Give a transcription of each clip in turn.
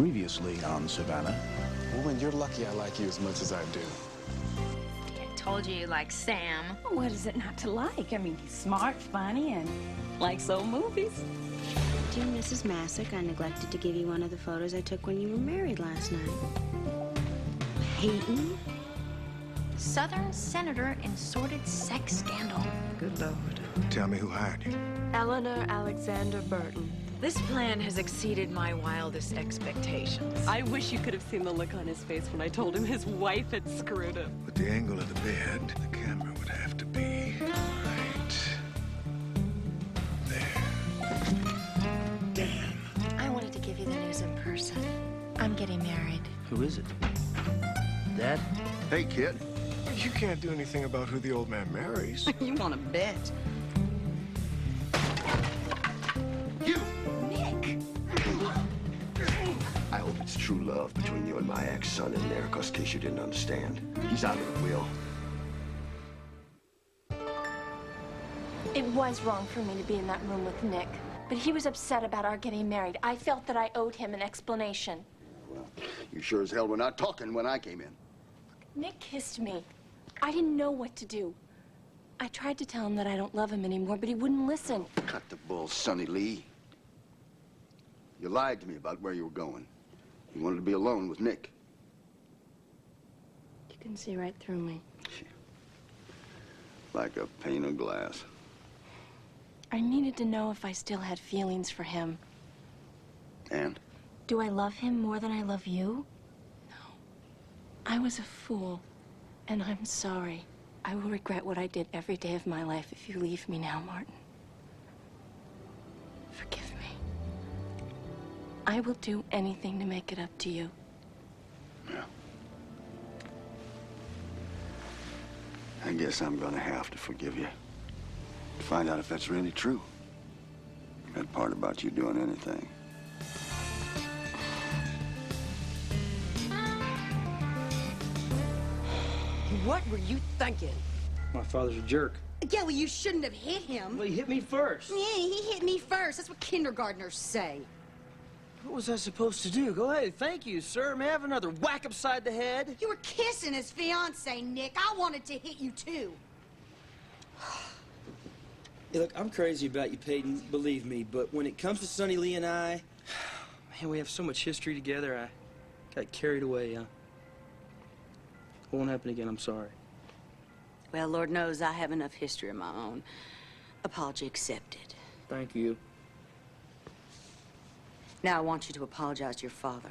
Previously on Savannah. Woman, you're lucky I like you as much as I do. I told you like Sam. What is it not to like? I mean, he's smart, funny, and likes old movies. Dear Mrs. Massac, I neglected to give you one of the photos I took when you were married last night. Peyton? Southern senator in sordid sex scandal. Good Lord. Tell me who hired you. Eleanor Alexander Burton. This plan has exceeded my wildest expectations. I wish you could have seen the look on his face when I told him his wife had screwed him. With the angle of the bed, the camera would have to be right there. Damn. I wanted to give you the news in person. I'm getting married. Who is it? Dad? Hey, kid. You can't do anything about who the old man marries. You want to bet? You! Nick! I hope it's true love between you and my ex-son in there, because in case you didn't understand, he's out of the will. It was wrong for me to be in that room with Nick, but he was upset about our getting married. I felt that I owed him an explanation. Well, you sure as hell were not talking when I came in. Nick kissed me. I didn't know what to do. I tried to tell him that I don't love him anymore, but he wouldn't listen. Cut the bull, Sonny Lee. You lied to me about where you were going. You wanted to be alone with Nick. You can see right through me. Like a pane of glass. I needed to know if I still had feelings for him. And? Do I love him more than I love you? No. I was a fool, and I'm sorry. I will regret what I did every day of my life if you leave me now, Martin. Forgive me. I will do anything to make it up to you. Yeah. I guess I'm gonna have to forgive you. To find out if that's really true. That part about you doing anything. What were you thinking? My father's a jerk. Yeah, well, you shouldn't have hit him. Well, he hit me first. Yeah, he hit me first. That's what kindergartners say. What was I supposed to do? Go ahead. Thank you, sir. May I have another whack upside the head? You were kissing his fiancée, Nick. I wanted to hit you, too. Hey, look, I'm crazy about you, Peyton, believe me, but when it comes to Sonny Lee and I, man, we have so much history together, I got carried away. It won't happen again, I'm sorry. Well, Lord knows I have enough history of my own. Apology accepted. Thank you. Now I want you to apologize to your father.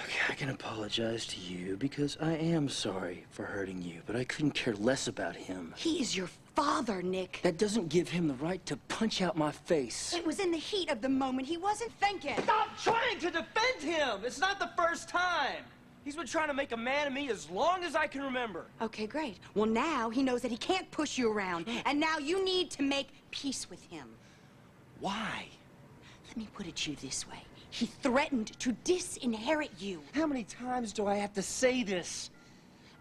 Okay, I can apologize to you because I am sorry for hurting you, but I couldn't care less about him. He is your father, Nick. That doesn't give him the right to punch out my face. It was in the heat of the moment. He wasn't thinking. Stop trying to defend him! It's not the first time. He's been trying to make a man of me as long as I can remember. Okay, great. Well, now he knows that he can't push you around, and now you need to make peace with him. Why? Let me put it to you this way. He threatened to disinherit you. How many times do I have to say this?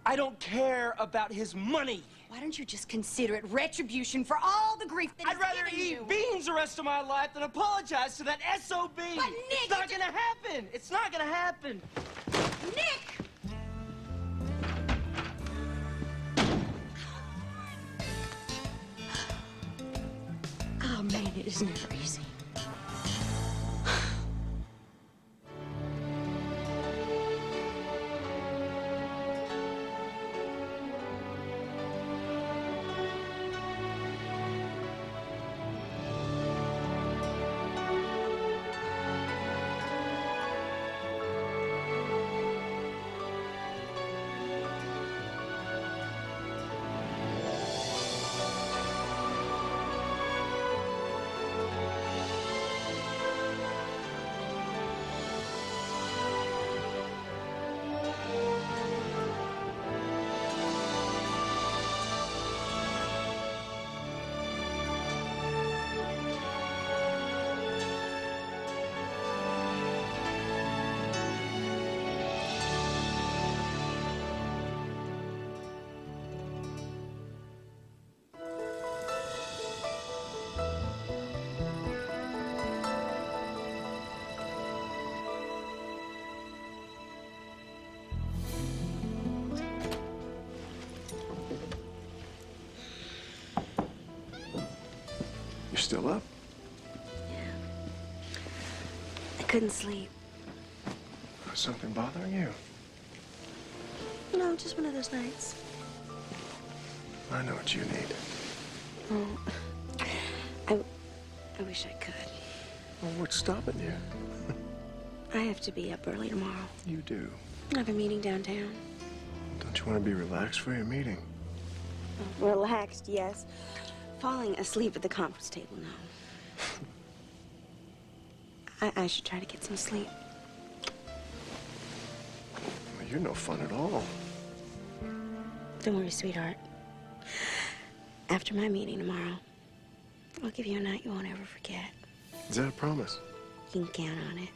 I don't care about his money. Why don't you just consider it retribution for all the grief that I'd rather eat beans the rest of my life than apologize to that SOB. But Nick, it's not gonna happen. It's not gonna happen. Nick! Oh, man, it is never easy. still up? I couldn't sleep. Is something bothering you? No, just one of those nights. I know what you need. Oh, I wish I could. Well, what's stopping you? I have to be up early tomorrow. You do. I have a meeting downtown. Don't you want to be relaxed for your meeting? Relaxed, yes. Falling asleep at the conference table, no. I should try to get some sleep. Well, you're no fun at all. Don't worry, sweetheart. After my meeting tomorrow, I'll give you a night you won't ever forget. Is that a promise? You can count on it.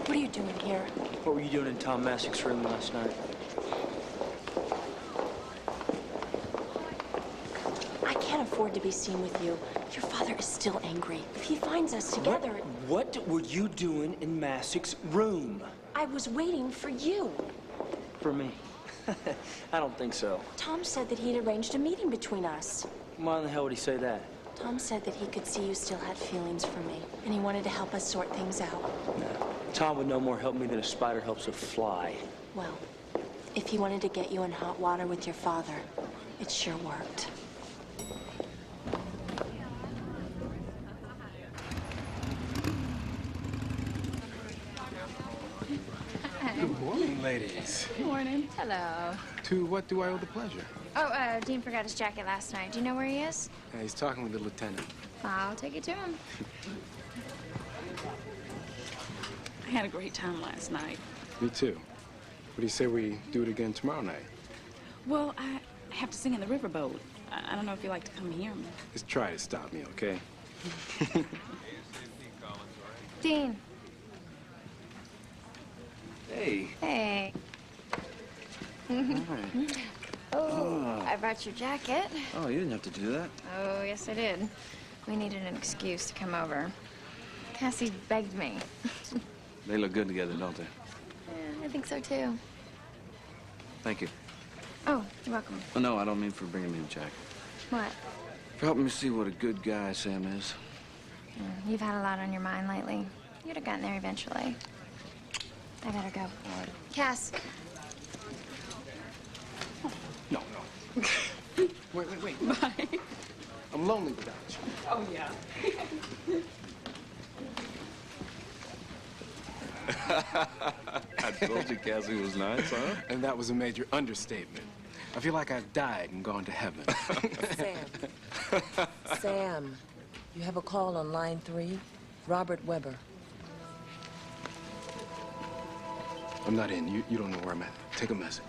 What are you doing here? What were you doing in Tom Masick's room last night? I can't afford to be seen with you. Your father is still angry. If he finds us together... What were you doing in Masick's room? I was waiting for you. For me? I don't think so. Tom said that he'd arranged a meeting between us. Why in the hell would he say that? Tom said that he could see you still had feelings for me, and he wanted to help us sort things out. No. Tom would no more help me than a spider helps a fly. Well, if he wanted to get you in hot water with your father, it sure worked. Good morning, ladies. Good morning. Hello. To what do I owe the pleasure? Oh, Dean forgot his jacket last night. Do you know where he is? He's talking with the lieutenant. I'll take you to him. I had a great time last night. Me too. What do you say we do it again tomorrow night? Well, I have to sing in the riverboat. I don't know if you'd like to come hear me. Just try to stop me, okay? Dean. Hey. Hey. Oh, I brought your jacket. Oh, you didn't have to do that. Oh, yes, I did. We needed an excuse to come over. Cassie begged me. They look good together, don't they? Yeah, I think so, too. Thank you. Oh, you're welcome. Oh, no, I don't mean for bringing me the jacket. What? For helping me see what a good guy Sam is. You've had a lot on your mind lately. You'd have gotten there eventually. I better go. All right. Cass. No. Wait. Bye. I'm lonely without you. Oh, yeah. I told you Cassie was nice, huh? And that was a major understatement. I feel like I've died and gone to heaven. Sam, you have a call on line 3. Robert Weber. I'm not in. You don't know where I'm at. Take a message.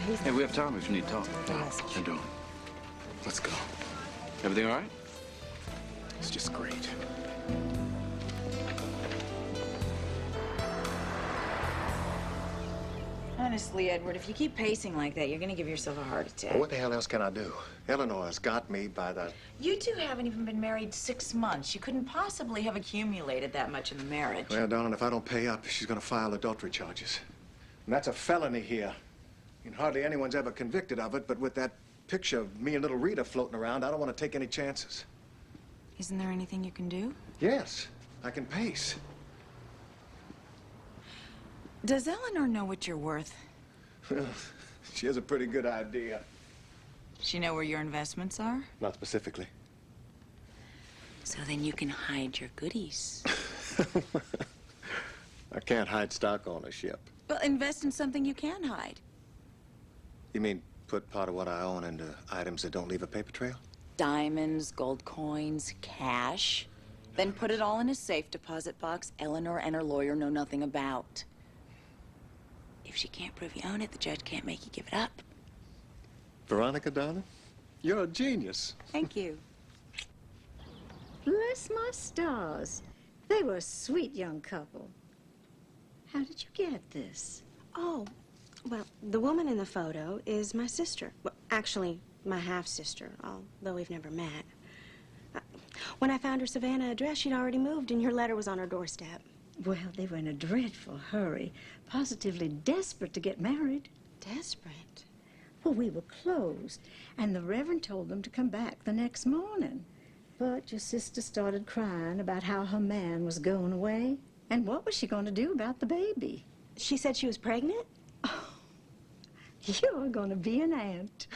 He's... Hey, we have time if you need to talk. No, I don't. Let's go. Everything all right? It's just great. Honestly, Edward, if you keep pacing like that, you're gonna give yourself a heart attack. Well, what the hell else can I do? Eleanor has got me by the... You two haven't even been married 6 months. You couldn't possibly have accumulated that much in the marriage. Well, darling, if I don't pay up, she's gonna file adultery charges. And that's a felony here. I mean, hardly anyone's ever convicted of it, but with that picture of me and little Rita floating around, I don't want to take any chances. Isn't there anything you can do? Yes, I can pace. Does Eleanor know what you're worth? Well, she has a pretty good idea. She know where your investments are? Not specifically. So then you can hide your goodies. I can't hide stock ownership. Well, invest in something you can hide. You mean put part of what I own into items that don't leave a paper trail? Diamonds, gold coins, cash. Then put it all in a safe deposit box Eleanor and her lawyer know nothing about. If she can't prove you own it, the judge can't make you give it up. Veronica, darling, you're a genius. Thank you. Bless my stars. They were a sweet young couple. How did you get this? Oh, well, the woman in the photo is my sister. Well, actually, my half-sister, although we've never met. When I found her Savannah address, she'd already moved, and your letter was on her doorstep. Well, they were in a dreadful hurry, positively desperate to get married. Desperate? Well, we were closed, and the Reverend told them to come back the next morning. But your sister started crying about how her man was going away, and what was she going to do about the baby? She said she was pregnant? Oh, you're going to be an aunt.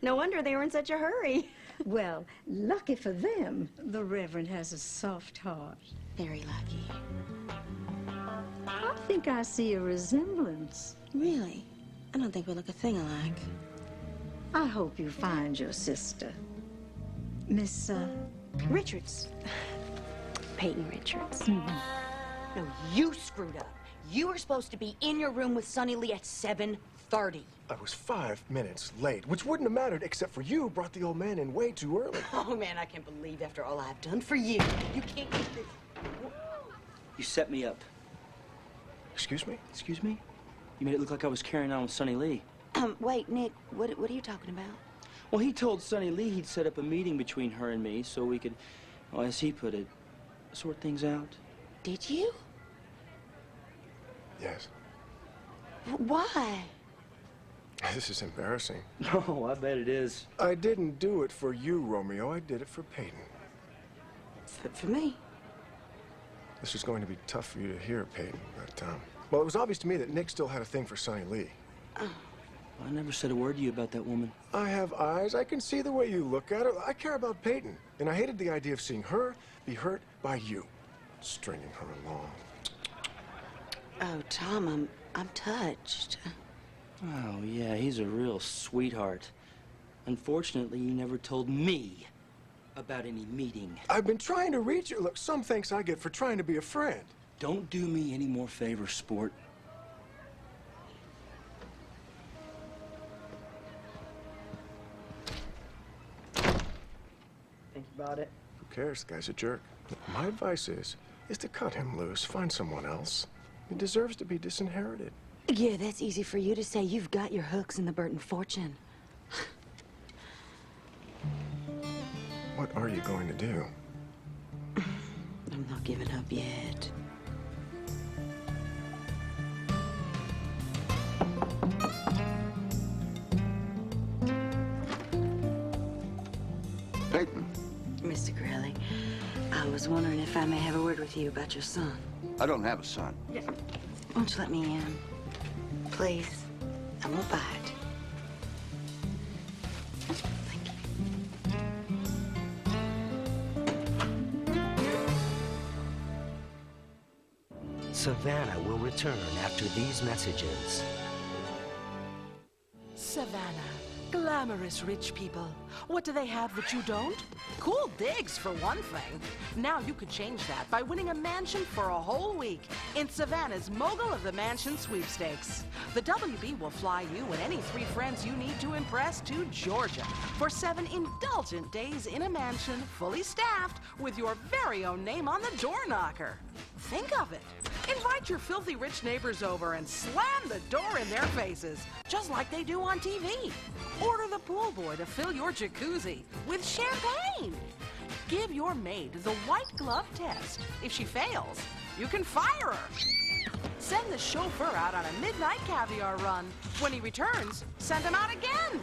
No wonder they were in such a hurry. Well, lucky for them, the Reverend has a soft heart. Very lucky. I think I see a resemblance. Really? I don't think we look a thing alike. I hope you find your sister. Miss, Richards. Peyton Richards. No, you screwed up. You were supposed to be in your room with Sonny Lee at 7:30. I was 5 minutes late, which wouldn't have mattered except for you brought the old man in way too early. Oh, man, I can't believe after all I've done for you. You can't get this. You set me up. Excuse me? Excuse me? You made it look like I was carrying on with Sonny Lee. Wait, Nick, what are you talking about? Well, he told Sonny Lee he'd set up a meeting between her and me so we could, well, as he put it, sort things out. Did you? Yes. Why? This is embarrassing. Oh, I bet it is. I didn't do it for you, Romeo. I did it for Peyton. For me? This is going to be tough for you to hear, Peyton, but, well, it was obvious to me that Nick still had a thing for Sonny Lee. Oh. I never said a word to you about that woman. I have eyes. I can see the way you look at her. I care about Peyton, and I hated the idea of seeing her be hurt by you, stringing her along. Oh, Tom, I'm touched. Oh, yeah, he's a real sweetheart. Unfortunately, you never told me about any meeting. I've been trying to reach you. Look, some thanks I get for trying to be a friend. Don't do me any more favors, sport. Think about it. Who cares? The guy's a jerk. My advice is to cut him loose. Find someone else. He deserves to be disinherited. Yeah, that's easy for you to say. You've got your hooks in the Burton fortune. What are you going to do? I'm not giving up yet. Peyton. Mr. Crowley, I was wondering if I may have a word with you about your son. I don't have a son. Won't you let me in? Please. I won't bite. Savannah will return after these messages. Savannah, glamorous rich people. What do they have that you don't? Cool digs, for one thing. Now you could change that by winning a mansion for a whole week in Savannah's Mogul of the Mansion Sweepstakes. The WB will fly you and any 3 friends you need to impress to Georgia for 7 indulgent days in a mansion fully staffed with your very own name on the door knocker. Think of it. Invite your filthy rich neighbors over and slam the door in their faces, just like they do on TV. Order the pool boy to fill your jacuzzi with champagne. Give your maid the white glove test. If she fails, you can fire her. Send the chauffeur out on a midnight caviar run. When he returns, send him out again.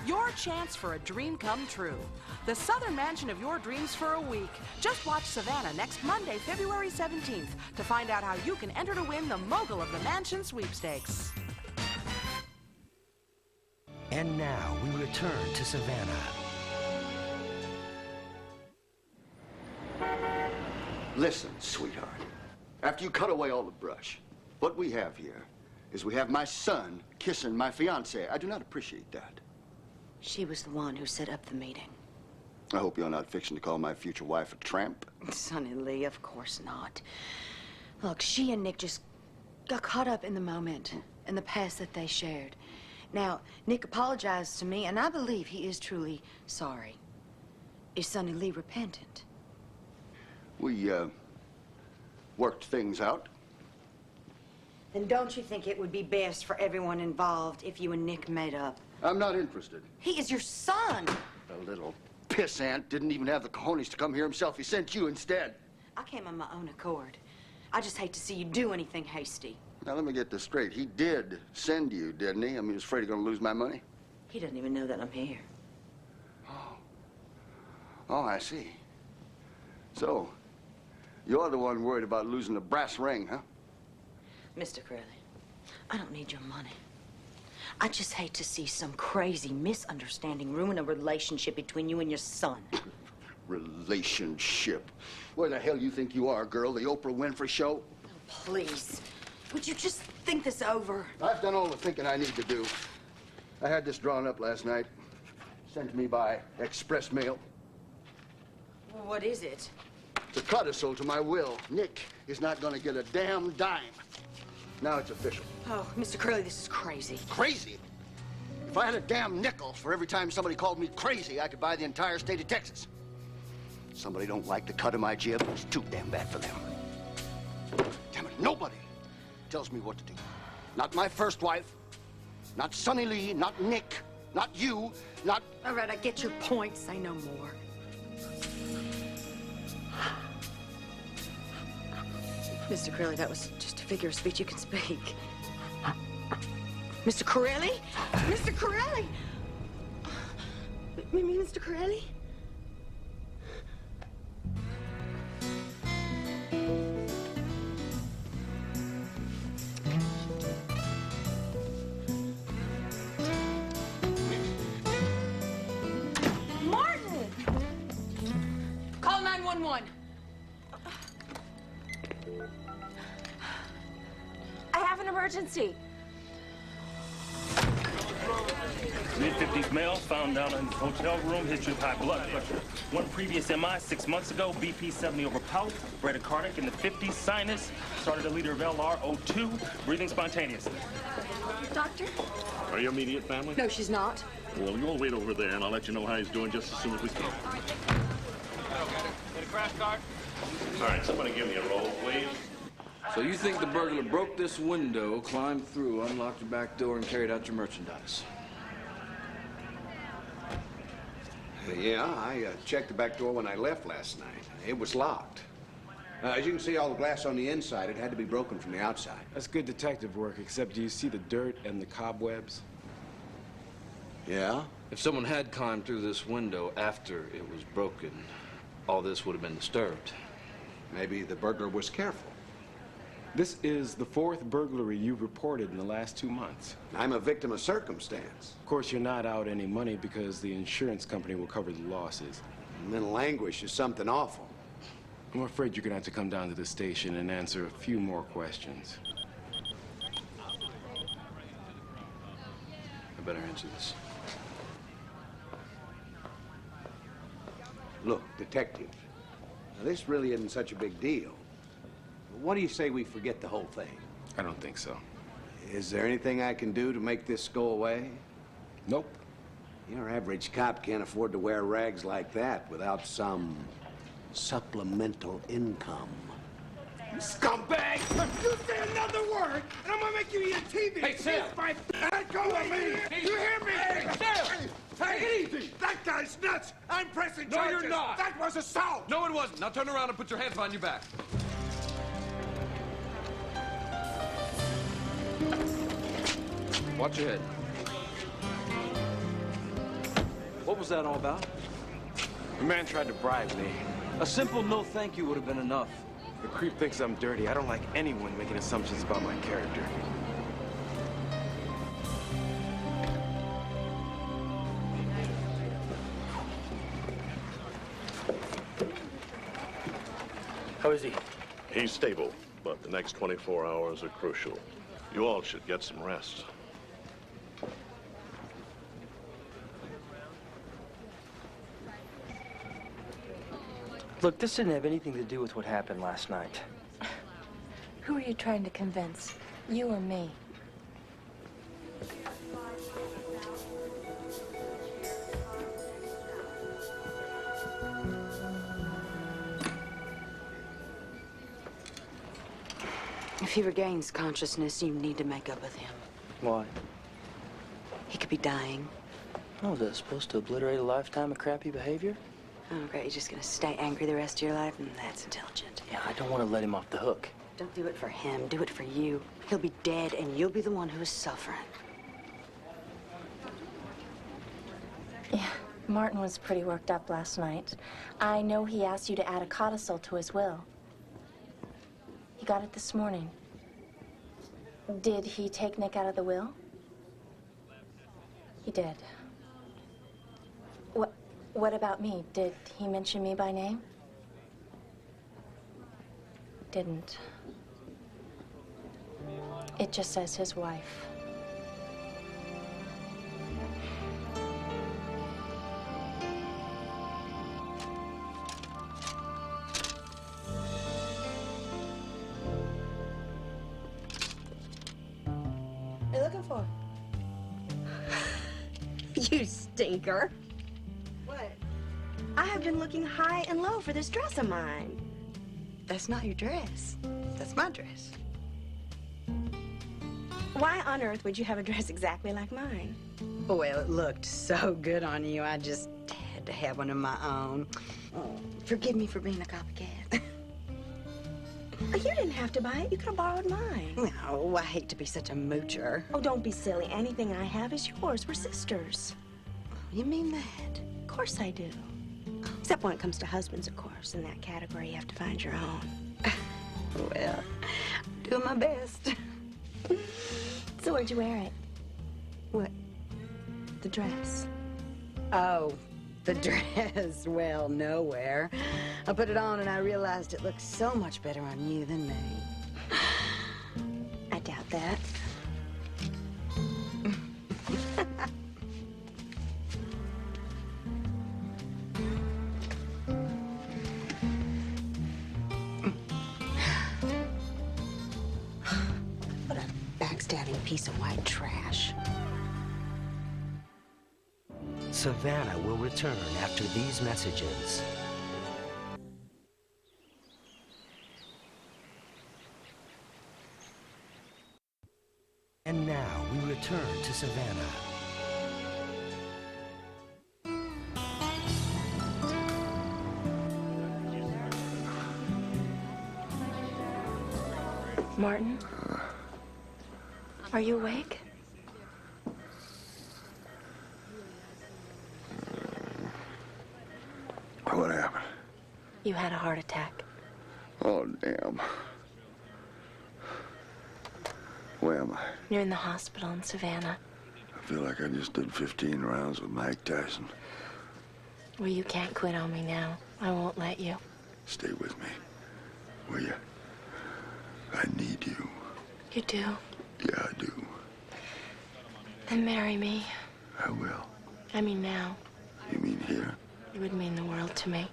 Your chance for a dream come true. The southern mansion of your dreams for a week. Just watch Savannah next Monday, February 17th to find out how you can enter to win the Mogul of the Mansion Sweepstakes. And now we return to Savannah. Listen, sweetheart. After you cut away all the brush, what we have here is we have my son kissing my fiancée. I do not appreciate that. She was the one who set up the meeting. I hope you're not fixing to call my future wife a tramp. Sonny Lee, of course not. Look, she and Nick just got caught up in the moment, in the past that they shared. Now, Nick apologized to me, and I believe he is truly sorry. Is Sonny Lee repentant? We, worked things out. Then don't you think it would be best for everyone involved if you and Nick made up? I'm not interested. He is your son! The little pissant didn't even have the cojones to come here himself. He sent you instead. I came on my own accord. I just hate to see you do anything hasty. Now, let me get this straight. He did send you, didn't he? I mean, he was afraid he was going to lose my money. He doesn't even know that I'm here. Oh, I see. So, you're the one worried about losing the brass ring, huh? Mr. Curley, I don't need your money. I just hate to see some crazy misunderstanding ruin a relationship between you and your son. Relationship? Where the hell you think you are, girl? The Oprah Winfrey Show? Oh, please. Would you just think this over? I've done all the thinking I need to do. I had this drawn up last night. Sent to me by express mail. What is it? It's a codicil to my will. Nick is not going to get a damn dime. Now it's official. Oh, Mr. Curley, this is crazy. Crazy? If I had a damn nickel for every time somebody called me crazy, I could buy the entire state of Texas. Somebody don't like the cut of my jib, it's too damn bad for them. Damn it, nobody tells me what to do. Not my first wife, not Sonny Lee, not Nick, not you, not... All right, I get your point. Say no more. Mr. Corelli, that was just a figure of speech you can speak. Mr. Corelli? Mr. Corelli! Mr. Corelli? Martin! Call 911. I have an emergency. Mid-50s male found down in his hotel room, history of high blood pressure. One previous MI 6 months ago, BP 70 over pout, bradycardic in the 50s, sinus, started a liter of LR02, breathing spontaneously. Doctor? Are you immediate family? No, she's not. Well, you'll wait over there, and I'll let you know how he's doing just as soon as we can. Get a crash card? All right, somebody give me a roll, please. So you think the burglar broke this window, climbed through, unlocked your back door, and carried out your merchandise? Yeah, I checked the back door when I left last night. It was locked. As you can see, all the glass on the inside, it had to be broken from the outside. That's good detective work, except do you see the dirt and the cobwebs? Yeah? If someone had climbed through this window after it was broken, all this would have been disturbed. Maybe the burglar was careful. This is the 4th burglary you've reported in the last 2 months. I'm a victim of circumstance. Of course, you're not out any money because the insurance company will cover the losses. Mental anguish is something awful. I'm afraid you're gonna have to come down to the station and answer a few more questions. I better answer this. Look, detective, now this really isn't such a big deal. What do you say we forget the whole thing? I don't think so. Is there anything I can do to make this go away? Nope. Your average cop can't afford to wear rags like that without some supplemental income. You scumbag! You say another word, and I'm gonna make you eat a TV! Hey, Sam! Let go of me! You hear me? Hey, Sam! Take it easy! That guy's nuts! I'm pressing charges! No, you're not! That was assault! No, it wasn't. Now turn around and put your hands behind your back. Watch your head. What was that all about? The man tried to bribe me. A simple no thank you would have been enough. The creep thinks I'm dirty. I don't like anyone making assumptions about my character. How is he? He's stable, but the next 24 hours are crucial. You all should get some rest. Look, this didn't have anything to do with what happened last night. Who are you trying to convince? You or me? If he regains consciousness, you need to make up with him. Why? He could be dying. Oh, is that supposed to obliterate a lifetime of crappy behavior? Oh, great. You're just gonna stay angry the rest of your life, and that's intelligent. Yeah, I don't want to let him off the hook. Don't do it for him. Do it for you. He'll be dead, and you'll be the one who is suffering. Yeah, Martin was pretty worked up last night. I know he asked you to add a codicil to his will. He got it this morning. Did he take Nick out of the will? He did. What about me? Did he mention me by name? Didn't. It just says his wife. What are you looking for? You stinker. What? I have been looking high and low for this dress of mine. That's not your dress. That's my dress. Why on earth would you have a dress exactly like mine? Well, it looked so good on you, I just had to have one of my own. Oh, forgive me for being a copycat. You didn't have to buy it. You could have borrowed mine. No, I hate to be such a moocher. Oh, don't be silly. Anything I have is yours. We're sisters. You mean that? Of course I do. Except when it comes to husbands, of course. In that category, you have to find your own. Well, I'm doing my best. So where'd you wear it? What? The dress. Oh, the dress. Well, nowhere. I put it on and I realized it looked so much better on you than me. I doubt that. What a backstabbing piece of white trash. Savannah will return after these messages. And now we return to Savannah. Martin? Are you awake? What happened? You had a heart attack. Oh, damn. Where am I? You're in the hospital in Savannah. I feel like I just did 15 rounds with Mike Tyson. Well, you can't quit on me now. I won't let you. Stay with me, will you? I need you. You do? Yeah, I do. Then marry me. I will. I mean now. You mean here? It would mean the world to me.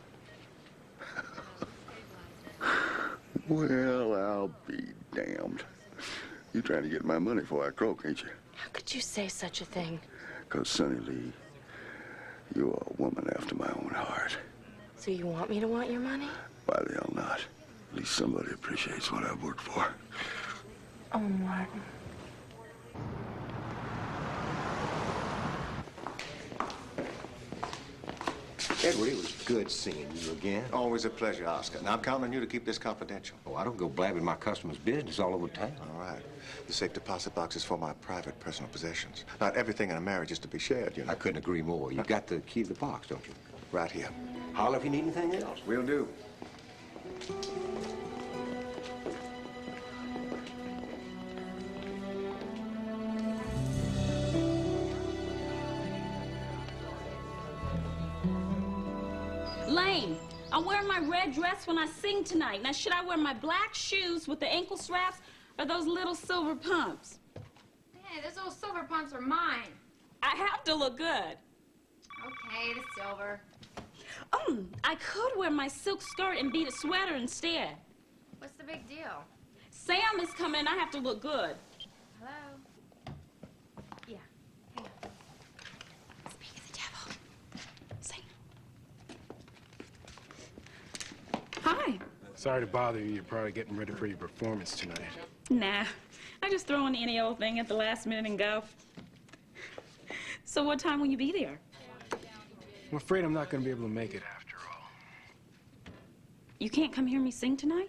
Well, I'll be damned. You're trying to get my money before I croak, ain't you? How could you say such a thing? 'Cause, Sonny Lee, you're a woman after my own heart. So you want me to want your money? Why the hell not? At least somebody appreciates what I've worked for. Oh, Martin. Edward, it was good seeing you again. Always a pleasure, Oscar. Now, I'm counting on you to keep this confidential. Oh, I don't go blabbing my customers' business all over town. All right. The safe deposit box is for my private personal possessions. Not everything in a marriage is to be shared, you know. I couldn't agree more. You got the key to the box, don't you? Right here. Holler if you need anything else. Will do. Lane, I'm wearing my red dress when I sing tonight. Now, should I wear my black shoes with the ankle straps or those little silver pumps? Hey, those little silver pumps are mine. I have to look good. Okay, the silver. I could wear my silk skirt and beaded sweater instead. What's the big deal? Sam is coming. I have to look good. Hello? Yeah. Hang on. Speak of the devil. Say. Hi. Sorry to bother you. You're probably getting ready for your performance tonight. Nah. I just throw in any old thing at the last minute and go. So what time will you be there? I'm afraid I'm not going to be able to make it after all. You can't come hear me sing tonight?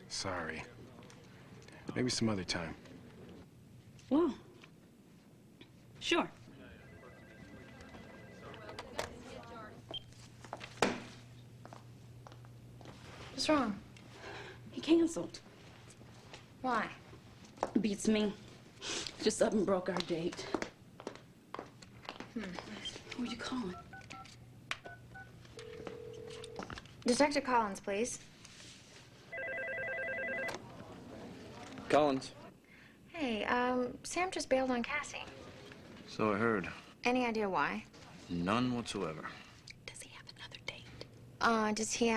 Sorry. Maybe some other time. Well, sure. What's wrong? He canceled. Why? Beats me. Just up and broke our date. Who are you calling? Detective Collins, please. Collins. Hey, Sam just bailed on Cassie. So I heard. Any idea why? None whatsoever. Does he have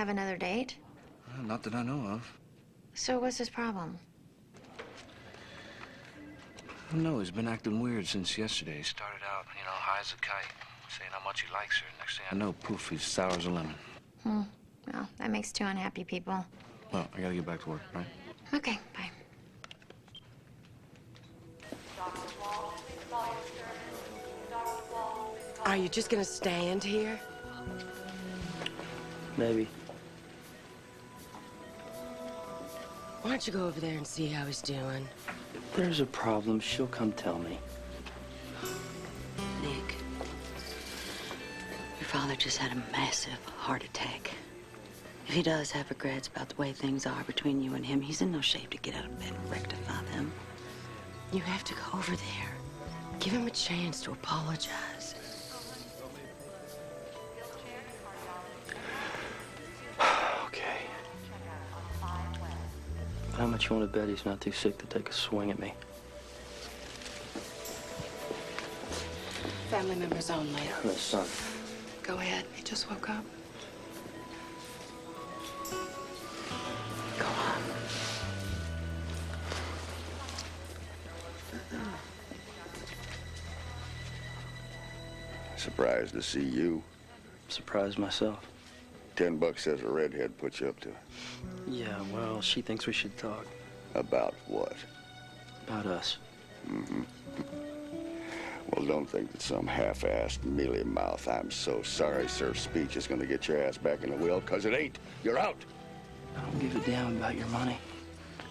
another date? Not that I know of. So what's his problem? I don't know. He's been acting weird since yesterday. He started out, high as a kite, saying how much he likes her. Next thing I know, poof, he's sour as a lemon. Well, that makes two unhappy people. Well, I gotta get back to work, right? Okay, bye. Are you just gonna stand here? Maybe. Why don't you go over there and see how he's doing? If there's a problem, she'll come tell me. Nick, your father just had a massive heart attack. If he does have regrets about the way things are between you and him, he's in no shape to get out of bed and rectify them. You have to go over there. Give him a chance to apologize. Okay. How much you want to bet he's not too sick to take a swing at me? Family members only. The son. Go ahead. He just woke up. Go on. Surprised to see you. Surprised myself. $10 says a redhead put you up to. Yeah, well, she thinks we should talk. About what? About us. Mm-hmm. Well, don't think that some half-assed, mealy-mouth, I'm so sorry, sir speech is gonna get your ass back in the wheel, 'cause it ain't. You're out. I don't give a damn about your money.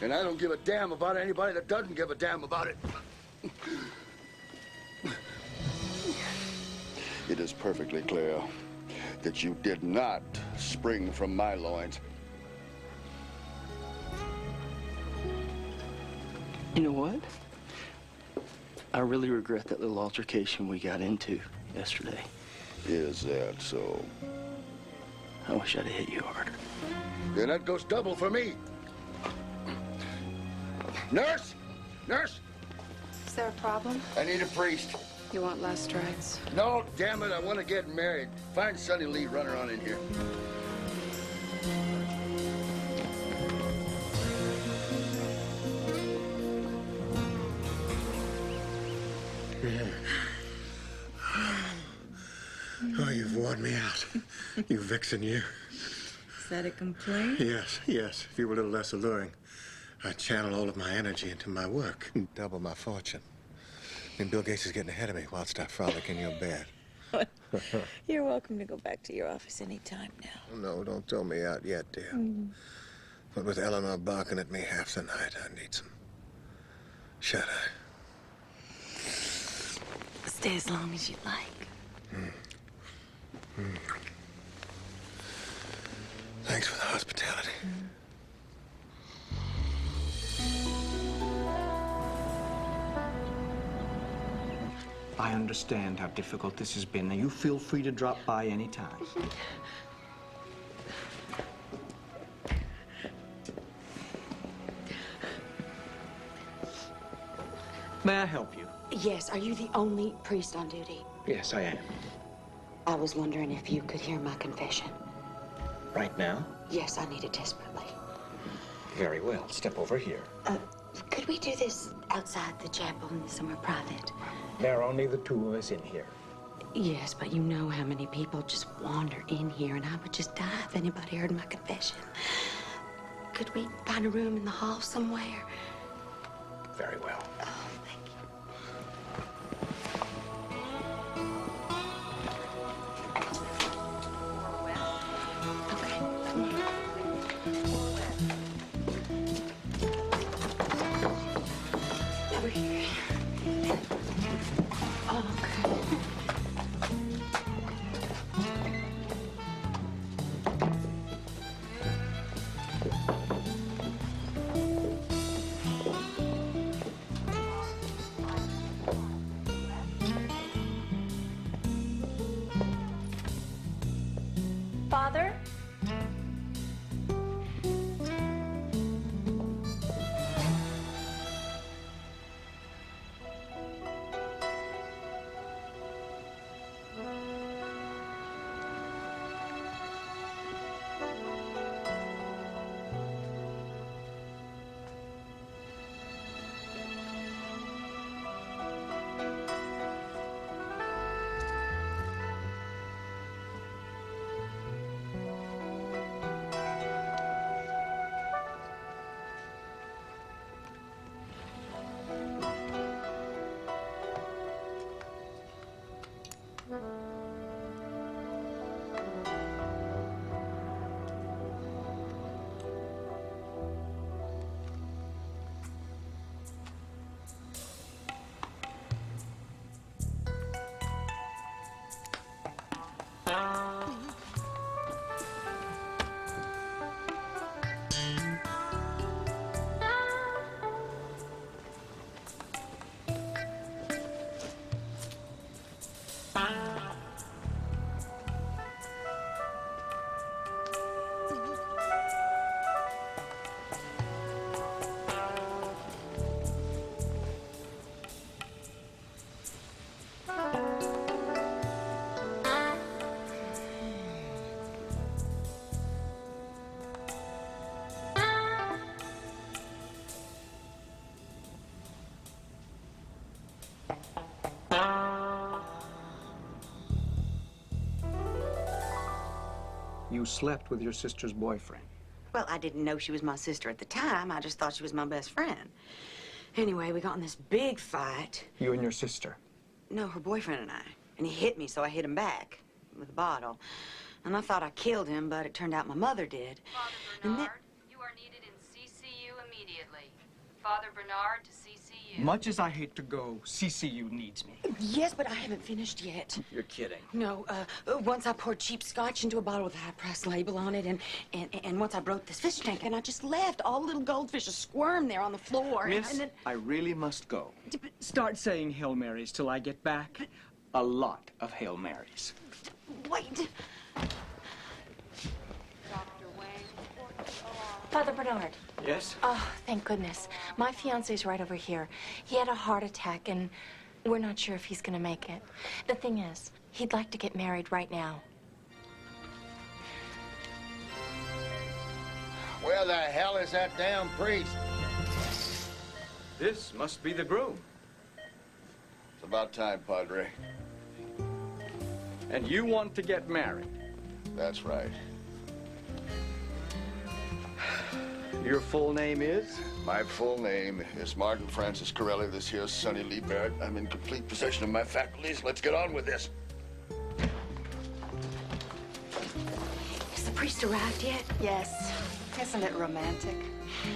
And I don't give a damn about anybody that doesn't give a damn about it. It is perfectly clear that you did not spring from my loins. You know what? I really regret that little altercation we got into yesterday. Is that so? I wish I'd have hit you harder. Then that goes double for me. Nurse! Nurse! Is there a problem? I need a priest. You want last rites? No, damn it, I want to get married. Find Sonny Lee, run her on in here. Oh, you've worn me out. You vixen, you. Is that a complaint? Yes, yes. If you were a little less alluring, I'd channel all of my energy into my work. Double my fortune. Bill Gates is getting ahead of me whilst I frolic in your bed. You're welcome to go back to your office anytime now. No, don't throw me out yet, dear. But with Eleanor barking at me half the night, I need some shut-eye. Stay as long as you'd like. Thanks for the hospitality. I understand how difficult this has been. Now, you feel free to drop by any time. May I help you? Yes, are you the only priest on duty? Yes, I am. I was wondering if you could hear my confession. Right now? Yes, I need it desperately. Very well. Step over here. Could we do this outside the chapel and somewhere private? There are only the two of us in here. Yes, but you know how many people just wander in here, and I would just die if anybody heard my confession. Could we find a room in the hall somewhere? Very well. Oh, thank you. Over here. Oh, okay. Father? You slept with your sister's boyfriend. Well, I didn't know she was my sister at the time. I just thought she was my best friend. Anyway, we got in this big fight. You and your sister? No, her boyfriend and I. And he hit me, so I hit him back with a bottle. And I thought I killed him, but it turned out my mother did. Father Bernard, you are needed in CCU immediately. Father Bernard to CCU. Much as I hate to go, CCU needs me. Yes, but I haven't finished yet. You're kidding. No, once I poured cheap scotch into a bottle with a high-price label on it, and once I broke this fish tank, and I just left all the little goldfish squirm there on the floor. Miss, and then... I really must go. Start saying Hail Marys till I get back. A lot of Hail Marys. Wait. Father Bernard. Yes? Oh, thank goodness. My fiancé's right over here. He had a heart attack, and we're not sure if he's gonna make it. The thing is, he'd like to get married right now. Where the hell is that damn priest? This must be the groom. It's about time, Padre. And you want to get married? That's right. Your full name is? My full name is Martin Francis Corelli. This here's Sonny Lee Barrett. I'm in complete possession of my faculties. Let's get on with this. Has the priest arrived yet? Yes. Isn't it romantic?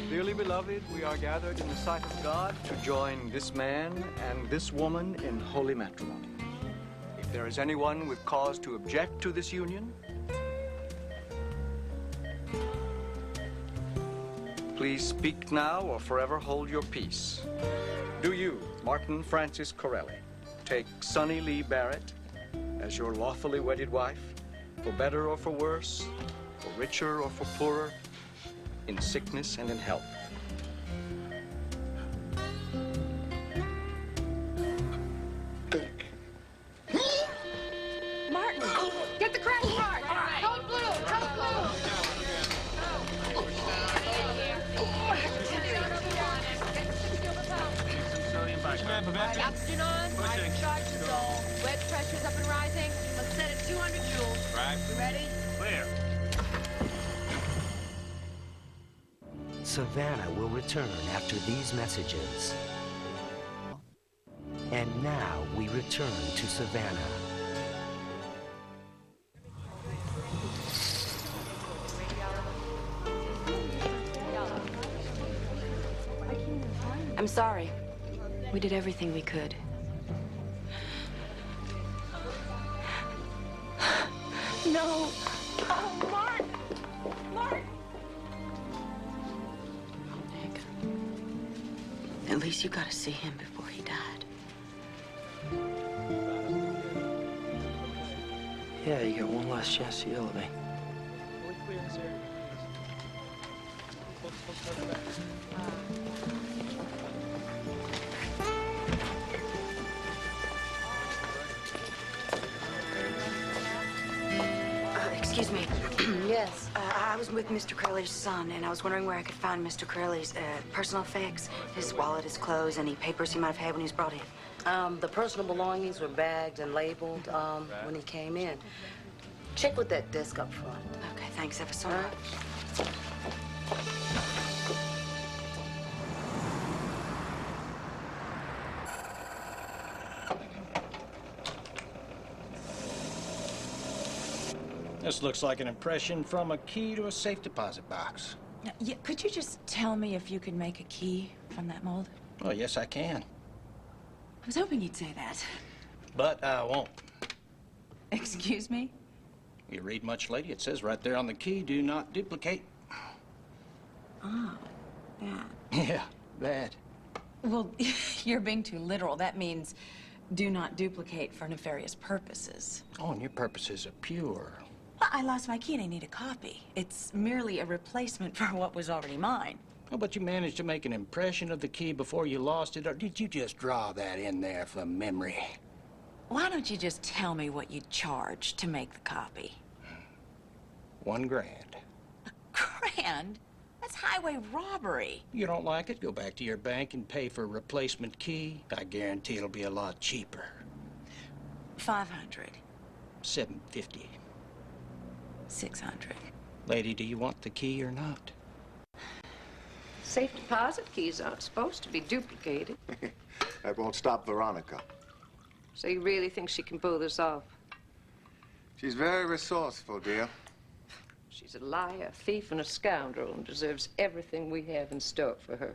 Dearly beloved, we are gathered in the sight of God to join this man and this woman in holy matrimony. If there is anyone with cause to object to this union, please speak now or forever hold your peace. Do you, Martin Francis Corelli, take Sonny Lee Barrett as your lawfully wedded wife, for better or for worse, for richer or for poorer, in sickness and in health? Martin! Prevention. Oxygen on. Pushing. Charge the soul. Wedge pressure's up and rising. Let's set it 200 joules. Right. You ready? Clear. Savannah will return after these messages. And now we return to Savannah. I'm sorry. We did everything we could. No. Oh, Mark. Mark. At least you got to see him before he died. Yeah, you got one last chance to yell at me. Excuse me. Yes. I was with Mr. Curley's son, and I was wondering where I could find Mr. Curley's personal effects, his wallet, his clothes, any papers he might have had when he was brought in. The personal belongings were bagged and labeled when he came in. Check with that desk up front. Okay, thanks ever so much. This looks like an impression from a key to a safe deposit box. Yeah, could you just tell me if you could make a key from that mold? Well, yes, I can. I was hoping you'd say that. But I won't. Excuse me? You read much, lady? It says right there on the key, do not duplicate. Oh, that. Yeah, that. Well, you're being too literal. That means do not duplicate for nefarious purposes. Oh, and your purposes are pure. I lost my key and I need a copy. It's merely a replacement for what was already mine. Oh, but you managed to make an impression of the key before you lost it, or did you just draw that in there from memory? Why don't you just tell me what you charge to make the copy? $1 grand. Grand? That's highway robbery. You don't like it? Go back to your bank and pay for a replacement key. I guarantee it'll be a lot cheaper. 500. $750. 600. Lady, do you want the key or not? Safe deposit keys aren't supposed to be duplicated. That won't stop Veronica. So you really think she can pull this off? She's very resourceful, dear. She's a liar, a thief, and a scoundrel, and deserves everything we have in store for her.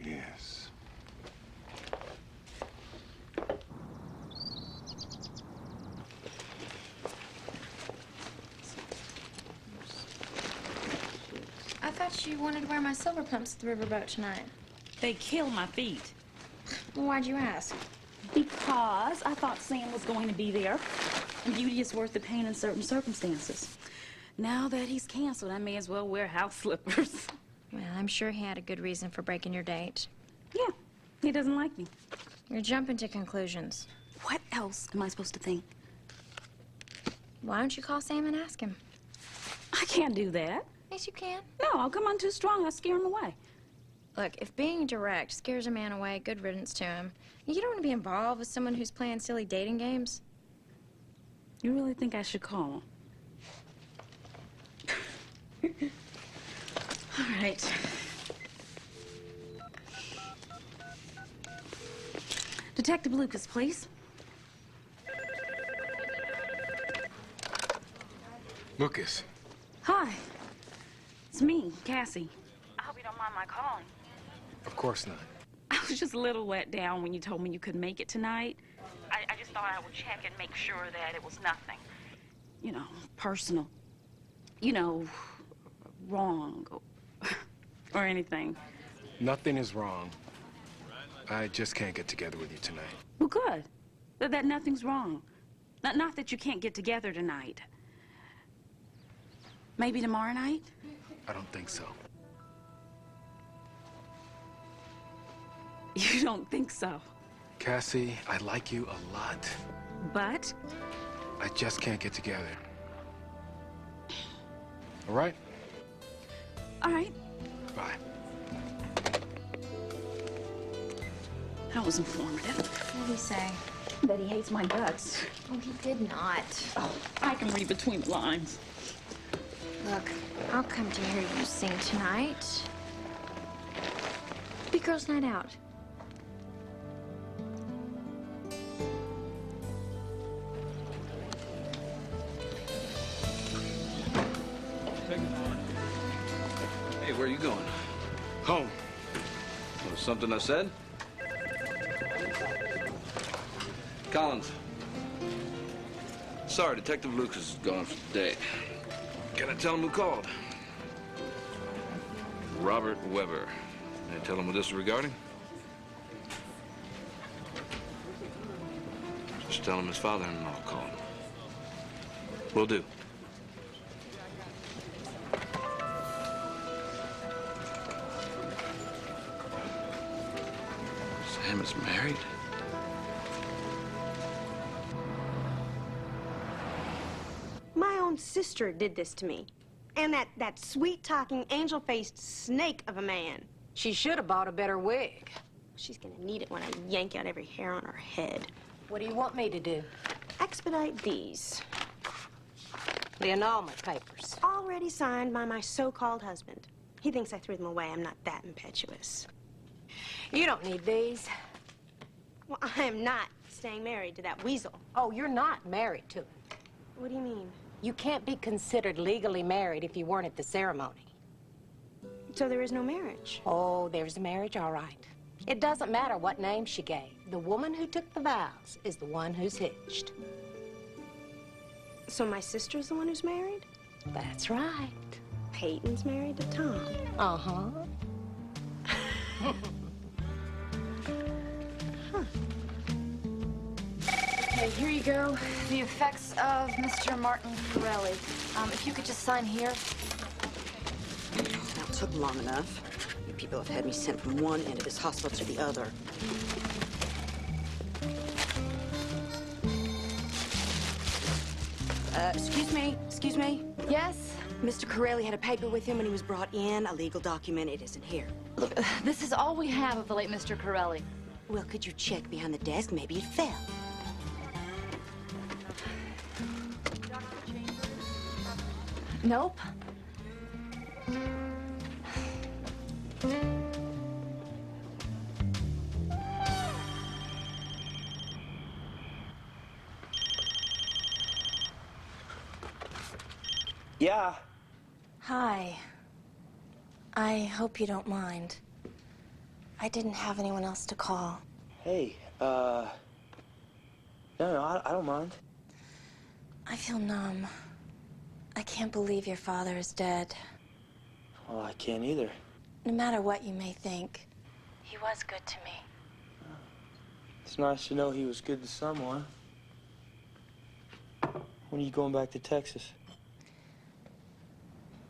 Yes. I thought you wanted to wear my silver pumps to the riverboat tonight. They kill my feet. Well, why'd you ask? Because I thought Sam was going to be there. And beauty is worth the pain in certain circumstances. Now that he's canceled, I may as well wear house slippers. Well, I'm sure he had a good reason for breaking your date. Yeah, he doesn't like me. You're jumping to conclusions. What else am I supposed to think? Why don't you call Sam and ask him? I can't do that. Yes, you can. No, I'll come on too strong. I'll scare him away. Look, if being direct scares a man away, good riddance to him. You don't want to be involved with someone who's playing silly dating games. You really think I should call him? All right. Detective Lucas, please. Lucas. Hi. It's me, Cassie. I hope you don't mind my calling. Of course not. I was just a little let down when you told me you couldn't make it tonight. I just thought I would check and make sure that it was nothing, you know, personal, you know, wrong or anything. Nothing is wrong. I just can't get together with you tonight. Well, good. That nothing's wrong. Not that you can't get together tonight. Maybe tomorrow night? I don't think so. You don't think so? Cassie, I like you a lot. But? I just can't get together. All right? All right. Bye. That was informative. What did he say? That he hates my guts. Oh, he did not. Oh, I can read between the lines. Look, I'll come to hear you sing tonight. It'll be girls' night out. Hey, where are you going? Home. Was something I said? Collins. Sorry, Detective Lucas is gone for the day. Can I tell him who called? Robert Weber. Can I tell him what this is regarding? Just tell him his father-in-law called. Will do. Sam is married? My own sister did this to me. And that sweet-talking, angel-faced snake of a man. She should have bought a better wig. She's gonna need it when I yank out every hair on her head. What do you want me to do? Expedite these. The annulment papers. Already signed by my so-called husband. He thinks I threw them away. I'm not that impetuous. You don't need these. Well, I am not staying married to that weasel. Oh, you're not married to him. What do you mean? You can't be considered legally married if you weren't at the ceremony. So there is no marriage? Oh, there's a marriage, all right. It doesn't matter what name she gave. The woman who took the vows is the one who's hitched. So my sister's the one who's married? That's right. Peyton's married to Tom. Uh-huh. Okay, here you go. The effects of Mr. Martin Corelli. If you could just sign here. That took long enough. You people have had me sent from one end of this hospital to the other. Excuse me. Yes? Mr. Corelli had a paper with him when he was brought in, a legal document. It isn't here. Look, this is all we have of the late Mr. Corelli. Well, could you check behind the desk? Maybe it fell. Nope. Yeah. Hi. I hope you don't mind. I didn't have anyone else to call. Hey, no, I don't mind. I feel numb. I can't believe your father is dead. Well, I can't either. No matter what you may think, he was good to me. It's nice to know he was good to someone. When are you going back to Texas?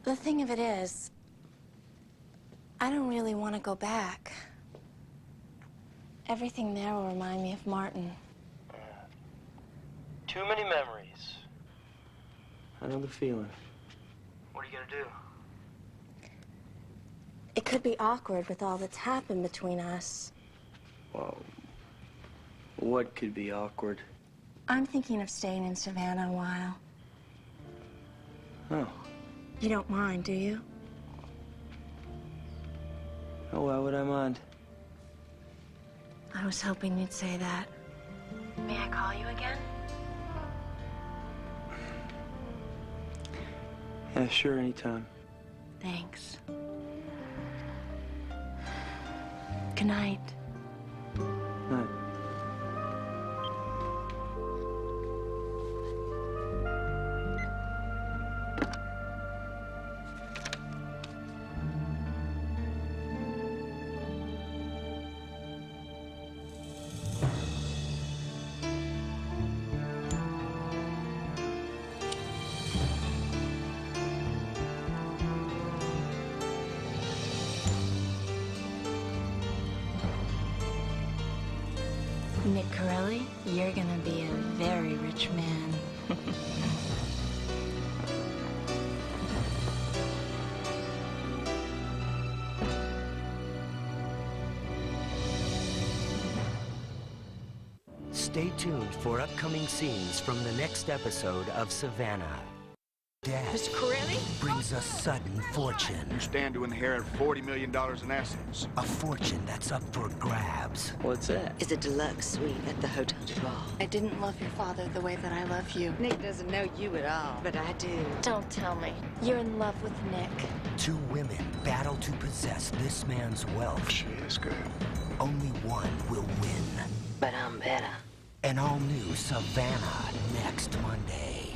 The thing of it is, I don't really want to go back. Everything there will remind me of Martin. Too many memories. I know the feeling. What are you gonna do? It could be awkward with all that's happened between us. Well, what could be awkward? I'm thinking of staying in Savannah a while. Oh. You don't mind, do you? Oh, why would I mind? I was hoping you'd say that. May I call you again? Yeah, sure, anytime. Thanks. Good night. Night. Nick Corelli, you're gonna be a very rich man. stay tuned for upcoming scenes from the next episode of Savannah. Death Mr. Corelli? brings a sudden fortune. You stand to inherit $40 million in assets. A fortune that's up for grabs. What's that? It's a deluxe suite at the Hotel Duval. I didn't love your father the way that I love you. Nick doesn't know you at all, but I do. Don't tell me. You're in love with Nick. Two women battle to possess this man's wealth. She is good. Only one will win. But I'm better. An all-new Savannah next Monday.